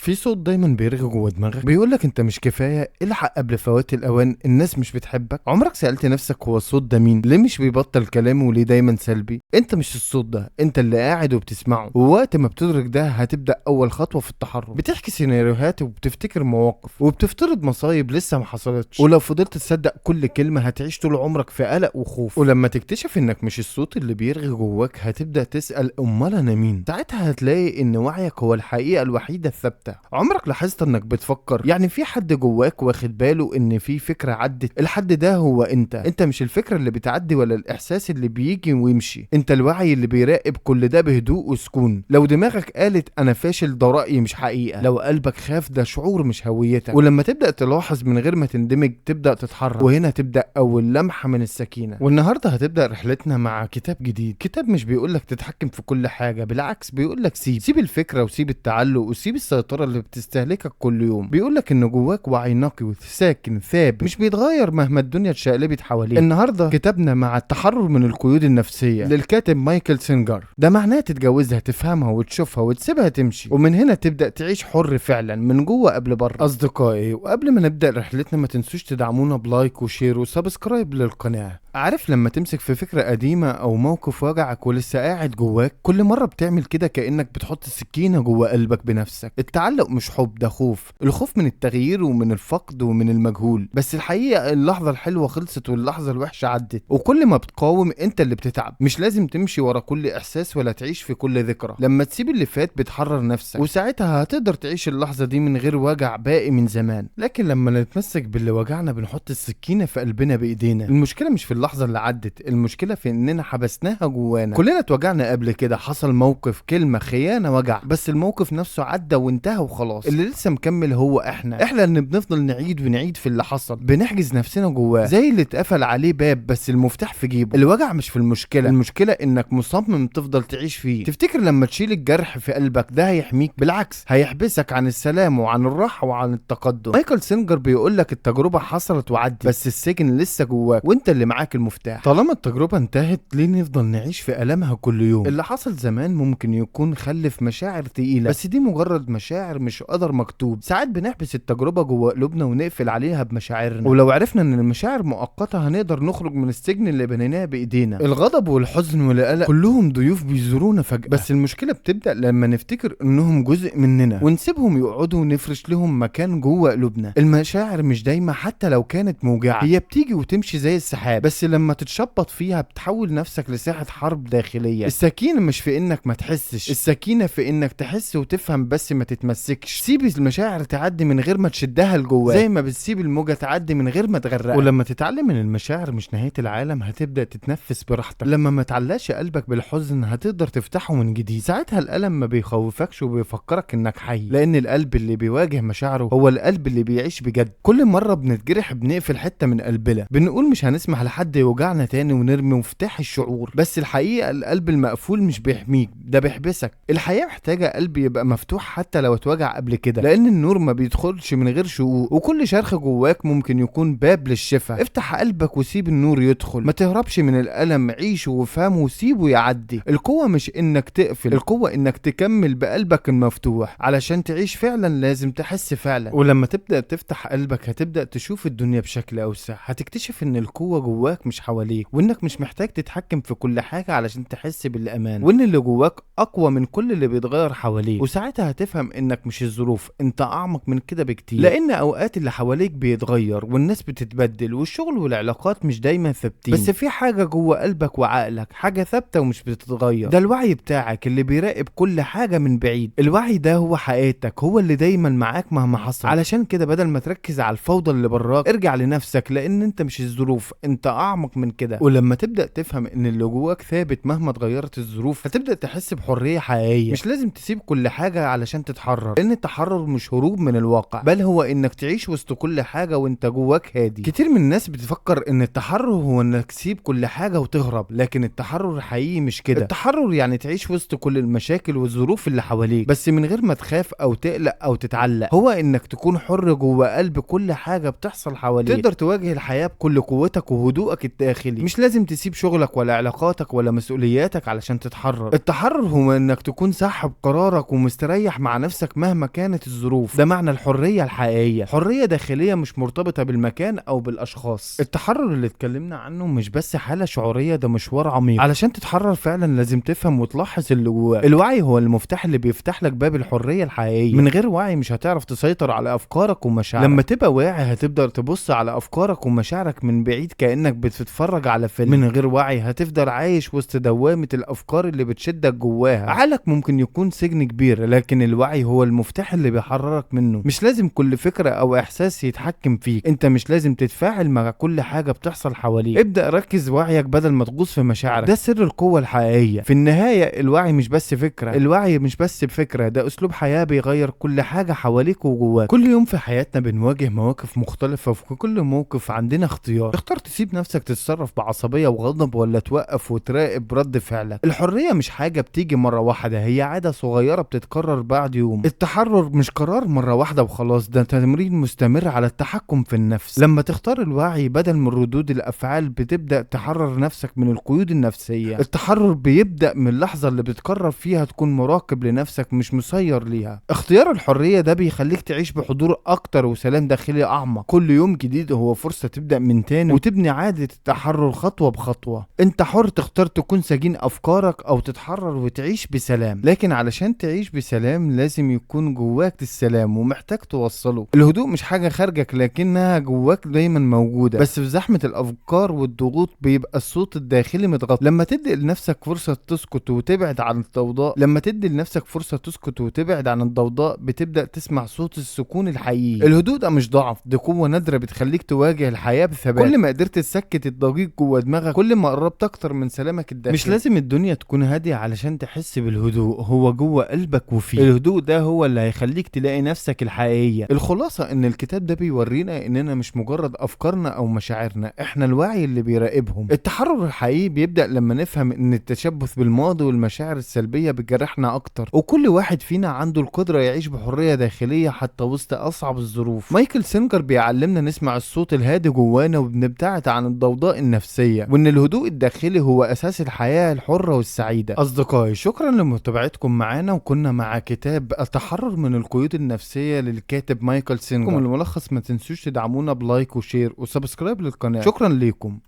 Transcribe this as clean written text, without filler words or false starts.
في صوت دايما بيرغي جوه دماغك بيقولك انت مش كفايه، الحق قبل فوات الاوان، الناس مش بتحبك. عمرك سالت نفسك هو الصوت ده مين؟ ليه مش بيبطل كلامه وليه دايما سلبي؟ انت مش الصوت ده، انت اللي قاعد وبتسمعه. ووقت ما بتدرك ده هتبدا اول خطوه في التحرر. بتحكي سيناريوهات وبتفتكر مواقف وبتفترض مصايب لسه ما حصلتش، ولو فضلت تصدق كل كلمه هتعيش طول عمرك في قلق وخوف. ولما تكتشف انك مش الصوت اللي بيرغي جواك هتبدا تسال امال انا مين؟ ساعتها هتلاقي ان وعيك هو الحقيقه الوحيده الثابته. عمرك لاحظت انك بتفكر يعني في حد جواك واخد باله ان في فكره عدت؟ الحد ده هو انت مش الفكره اللي بتعدي ولا الاحساس اللي بيجي ويمشي، انت الوعي اللي بيراقب كل ده بهدوء وسكون. لو دماغك قالت انا فاشل ده راي مش حقيقه، لو قلبك خاف ده شعور مش هويتك. ولما تبدا تلاحظ من غير ما تندمج تبدا تتحرك، وهنا تبدا اول لمحه من السكينه. والنهارده هتبدا رحلتنا مع كتاب جديد، كتاب مش بيقولك تتحكم في كل حاجه، بالعكس بيقولك سيب الفكره وسيب التعلق وسيب السيطره اللي بتستهلكك كل يوم. بيقولك ان جواك وعي نقي وساكن ثابت مش بيتغير مهما الدنيا اتشقلبت حواليك. النهارده كتابنا مع التحرر من القيود النفسيه للكاتب مايكل سينجر. ده معناه تتجوزها، تفهمها وتشوفها وتسيبها تمشي، ومن هنا تبدا تعيش حر فعلا من جوه قبل بره. اصدقائي، وقبل ما نبدا رحلتنا ما تنسوش تدعمونا بلايك وشير وسبسكرايب للقناه. عارف لما تمسك في فكرة قديمة أو موقف وجعك ولسه قاعد جواك، كل مرة بتعمل كده كأنك بتحط السكينة جوا قلبك بنفسك. التعلق مش حب، ده خوف، الخوف من التغيير ومن الفقد ومن المجهول. بس الحقيقة اللحظة الحلوة خلصت واللحظة الوحشة عدت، وكل ما بتقاوم انت اللي بتتعب. مش لازم تمشي ورا كل إحساس ولا تعيش في كل ذكرى. لما تسيب اللي فات بتحرر نفسك، وساعتها هتقدر تعيش اللحظة دي من غير وجع باقي من زمان. لكن لما نتمسك باللي وجعنا بنحط السكينة في قلبنا بإيدينا. المشكلة مش في اللحظة اللي عدت، المشكلة في اننا حبسناها جوانا. كلنا اتوجعنا قبل كده، حصل موقف، كلمة، خيانة، وجع، بس الموقف نفسه عدى وانتهى وخلاص. اللي لسه مكمل هو احنا اللي بنفضل نعيد في اللي حصل، بنحجز نفسنا جواه زي اللي اتقفل عليه باب بس المفتاح في جيبه. الوجع مش في المشكلة، المشكلة انك مصمم تفضل تعيش فيه. تفتكر لما تشيل الجرح في قلبك ده هيحميك؟ بالعكس هيحبسك عن السلام وعن الراحة وعن التقدم. مايكل سينجر بيقولك التجربة حصلت وعدت، بس السجن لسه جواك وانت اللي معاك المفتاح. طالما التجربة انتهت ليه نفضل نعيش في ألمها كل يوم؟ اللي حصل زمان ممكن يكون خلف مشاعر تقيلة، بس دي مجرد مشاعر مش قدر مكتوب. ساعات بنحبس التجربة جوه قلوبنا ونقفل عليها بمشاعرنا، ولو عرفنا ان المشاعر مؤقتة هنقدر نخرج من السجن اللي بنيناه بايدينا. الغضب والحزن والقلق كلهم ضيوف بيزورونا فجأة، بس المشكلة بتبدأ لما نفتكر انهم جزء مننا ونسيبهم يقعدوا ونفرش لهم مكان جوه قلوبنا. المشاعر مش دايما حتى لو كانت موجعة، هي بتيجي وتمشي زي السحاب، بس لما تتشبط فيها بتحول نفسك لساحة حرب داخلية. السكينة مش في انك ما تحسش، السكينة في انك تحس وتفهم بس ما تتمسكش. سيب المشاعر تعدي من غير ما تشدها لجواك، زي ما بتسيب الموجة تعدي من غير ما تغرقها. ولما تتعلم من المشاعر مش نهاية العالم هتبدأ تتنفس براحتك. لما ما تعلقش قلبك بالحزن هتقدر تفتحه من جديد. ساعتها الألم ما بيخوفكش وبيفكرك انك حي، لان القلب اللي بيواجه مشاعره هو القلب اللي بيعيش بجد. كل مرة بنتجرح بنقفل حتة من قلبنا، بنقول مش هنسمح لحد يوجعنا تاني ونرمي مفتاح الشعور. بس الحقيقة القلب المقفول مش بيحميك، ده بيحبسك. الحياة محتاجة قلب يبقى مفتوح حتى لو اتوجع قبل كده، لان النور ما بيدخلش من غير شقوق، وكل شرخ جواك ممكن يكون باب للشفاء. افتح قلبك وسيب النور يدخل، ما تهربش من الألم، عيشه وفهمه وسيبه يعدي. القوة مش انك تقفل، القوة انك تكمل بقلبك المفتوح. علشان تعيش فعلا لازم تحس فعلا، ولما تبدأ تفتح قلبك هتبدأ تشوف الدنيا بشكل اوسع. هتكتشف ان القوة جواك مش حواليك، وانك مش محتاج تتحكم في كل حاجة علشان تحس بالامان، وان اللي جواك اقوى من كل اللي بيتغير حواليك. وساعتها هتفهم انك مش الظروف، انت اعمق من كده بكتير، لان اوقات اللي حواليك بيتغير والناس بتتبدل والشغل والعلاقات مش دايما ثابتين، بس في حاجة جوه قلبك وعقلك، حاجة ثابتة ومش بتتغير. ده الوعي بتاعك اللي بيراقب كل حاجة من بعيد. الوعي ده هو حقيقتك، هو اللي دايما معاك مهما حصل. علشان كده بدل ما تركز على الفوضى اللي براك ارجع لنفسك، لان انت مش الظروف، انت اعمق من كده. ولما تبدأ تفهم ان اللي جواك ثابت مهما اتغيرت الظروف هتبدأ تحس بحرية حقيقية. مش لازم تسيب كل حاجة علشان تتحرر، لان التحرر مش هروب من الواقع، بل هو انك تعيش وسط كل حاجة وانت جواك هادي. كتير من الناس بتفكر ان التحرر هو انك تسيب كل حاجة وتهرب، لكن التحرر الحقيقي مش كده. التحرر يعني تعيش وسط كل المشاكل والظروف اللي حواليك، بس من غير ما تخاف او تقلق او تتعلق. هو انك تكون حر جوا قلب كل حاجة بتحصل حواليك، تقدر تواجه الحياة بكل قوتك وهدوءك هدوءك الداخلي. مش لازم تسيب شغلك ولا علاقاتك ولا مسؤولياتك علشان تتحرر. التحرر هو انك تكون صح بقرارك ومستريح مع نفسك مهما كانت الظروف. ده معنى الحرية الحقيقية، حرية داخلية مش مرتبطة بالمكان او بالاشخاص. التحرر اللي اتكلمنا عنه مش بس حالة شعورية، ده مشوار عميق. علشان تتحرر فعلا لازم تفهم وتلاحظ اللي جواك. الوعي هو المفتاح اللي بيفتح لك باب الحرية الحقيقية. من غير وعي مش هتعرف تسيطر على افكارك ومشاعرك. لما تبقى واعي هتقدر تبص على افكارك ومشاعرك من بعيد كأنك بتتفرج على فيلم. من غير وعي هتفضل عايش وسط دوامة الافكار اللي بتشدك جواها. عقلك ممكن يكون سجن كبير، لكن الوعي هو المفتاح اللي بيحررك منه. مش لازم كل فكرة او احساس يتحكم فيك. انت مش لازم تتفاعل مع كل حاجة بتحصل حواليك. ابدأ ركز وعيك بدل ما تغوص في مشاعرك. ده سر القوة الحقيقية. في النهاية الوعي مش بس فكرة، الوعي مش بس بفكرة، ده اسلوب حياة بيغير كل حاجة حواليك وجواك. كل يوم في حياتنا بنواجه مواقف مختلفة، وفي كل موقف عندنا اختيار. تختار تسيب نفسك تتصرف بعصبية وغضب ولا توقف وتراقب رد فعلك. الحرية مش حاجة بتيجي مرة واحدة، هي عادة صغيرة بتتكرر بعد يوم. التحرر مش قرار مرة واحدة وخلاص، ده تمرين مستمر على التحكم في النفس. لما تختار الوعي بدل من ردود الافعال بتبدأ تحرر نفسك من القيود النفسية. التحرر بيبدأ من اللحظة اللي بتقرر فيها تكون مراقب لنفسك مش مسير ليها. اختيار الحرية ده بيخليك تعيش بحضور اكتر وسلام داخلي اعمق. كل يوم جديد هو فرصة تبدأ من تاني وتبني عادة التحرر خطوة بخطوة. انت حر تختار تكون سجين افكارك او تتحرر وتعيش بسلام. لكن علشان تعيش بسلام لازم يكون جواك السلام ومحتاج توصله. الهدوء مش حاجة خارجك لكنها جواك دايما موجودة، بس في زحمة الافكار والضغوط بيبقى الصوت الداخلي متغطى. لما تدي لنفسك فرصة تسكت وتبعد عن الضوضاء بتبدأ تسمع صوت السكون الحقيقي. الهدوء ده مش ضعف، دي قوة نادرة بتخليك تواجه الحياة بثبات. كل ما قدرت تسكت الضجيج جوه دماغك كل ما قربت اكتر من سلامك الداخلي. مش لازم الدنيا تكون هادية علشان تحس بالهدوء، هو جوه قلبك وفيه. الهدوء ده هو اللي هيخليك تلاقي نفسك الحقيقية. الخلاصة ان الكتاب ده بيورينا اننا مش مجرد افكارنا او مشاعرنا، احنا الوعي اللي بيراقبهم. التحرر الحقيقي بيبدأ لما نفهم ان التشبث بالماضي والمشاعر السلبية بتجرحنا اكتر، وكل واحد فينا عنده القدرة يعيش بحرية داخلية حتى وسط اصعب الظروف. مايكل سينجر بيعلمنا نسمع الصوت الهادي جوانا وبنبتعد عن الضوضاء النفسية، وان الهدوء الداخلي هو اساس الحياة الحرة والسعيدة. اصدقائي شكرا لمتابعتكم معانا، وكنا مع كتاب التحرر من القيود النفسية للكاتب مايكل سينجر. الملخص ما تنسوش تدعمونا بلايك وشير وسبسكرايب للقناة. شكرا ليكم.